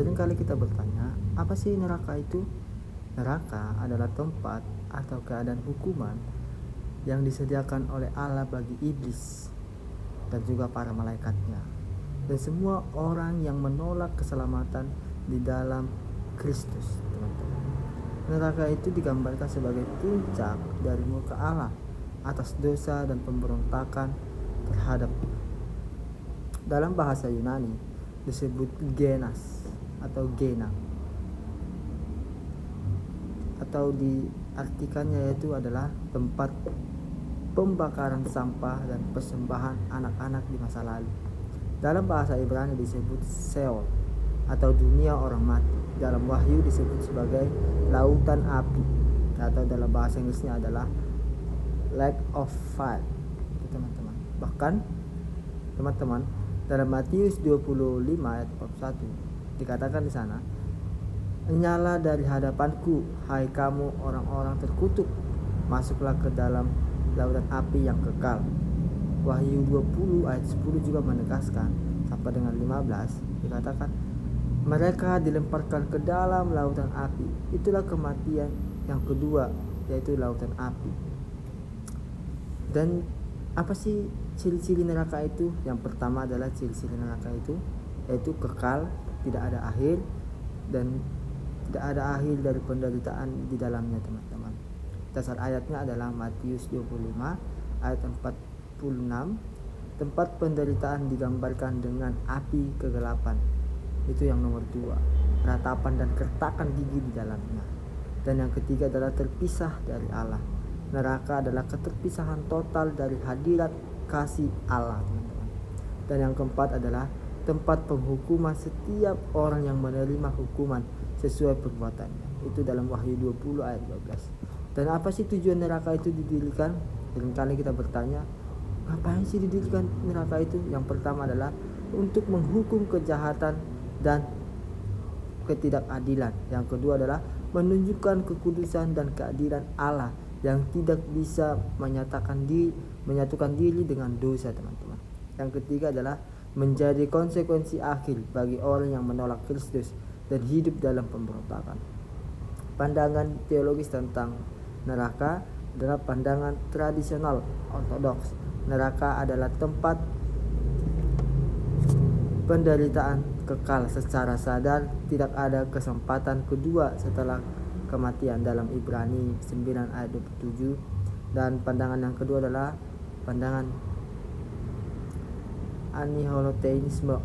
Seringkali kita bertanya, apa sih neraka itu? Neraka adalah tempat atau keadaan hukuman yang disediakan oleh Allah bagi iblis dan juga para malaikatnya dan semua orang yang menolak keselamatan di dalam Kristus, teman-teman. Neraka itu digambarkan sebagai puncak dari murka Allah atas dosa dan pemberontakan terhadap. Dalam bahasa Yunani disebut Genas atau Gena, atau diartikannya yaitu adalah tempat pembakaran sampah dan persembahan anak-anak di masa lalu. Dalam bahasa Ibrani disebut Sheol atau dunia orang mati. Dalam Wahyu disebut sebagai lautan api, atau dalam bahasa Inggrisnya adalah lake of fire, teman-teman. Bahkan teman-teman, dalam Matius 25 ayat 41 dikatakan di sana, "Nyala dari hadapanku, hai kamu orang-orang terkutuk, masuklah ke dalam lautan api yang kekal." Wahyu 20 ayat 10 juga menegaskan sampai dengan 15 dikatakan, "Mereka dilemparkan ke dalam lautan api." Itulah kematian yang kedua, yaitu lautan api. Dan apa sih ciri-ciri neraka itu? Yang pertama adalah ciri-ciri neraka itu yaitu kekal, tidak ada akhir, dan tidak ada akhir dari penderitaan di dalamnya, teman-teman. Dasar ayatnya adalah Matius 25 ayat 46. Tempat penderitaan digambarkan dengan api kegelapan. Itu yang nomor 2, ratapan dan kertakan gigi di dalamnya. Dan yang ketiga adalah terpisah dari Allah. Neraka adalah keterpisahan total dari hadirat kasih Allah, teman-teman. Dan yang keempat adalah tempat penghukuman setiap orang yang menerima hukuman sesuai perbuatannya. Itu dalam Wahyu 20 ayat 12. Dan apa sih tujuan neraka itu didirikan? Seringkali kita bertanya, ngapain sih didirikan neraka itu? Yang pertama adalah untuk menghukum kejahatan dan ketidakadilan. Yang kedua adalah menunjukkan kekudusan dan keadilan Allah yang tidak bisa menyatukan diri dengan dosa, teman-teman. Yang ketiga adalah menjadi konsekuensi akhir bagi orang yang menolak Kristus dan hidup dalam pemberontakan. Pandangan teologis tentang neraka adalah pandangan tradisional ortodoks. Neraka adalah tempat penderitaan kekal secara sadar, tidak ada kesempatan kedua setelah kematian dalam Ibrani 9 ayat 27. Dan pandangan yang kedua adalah pandangan anihiloteinisme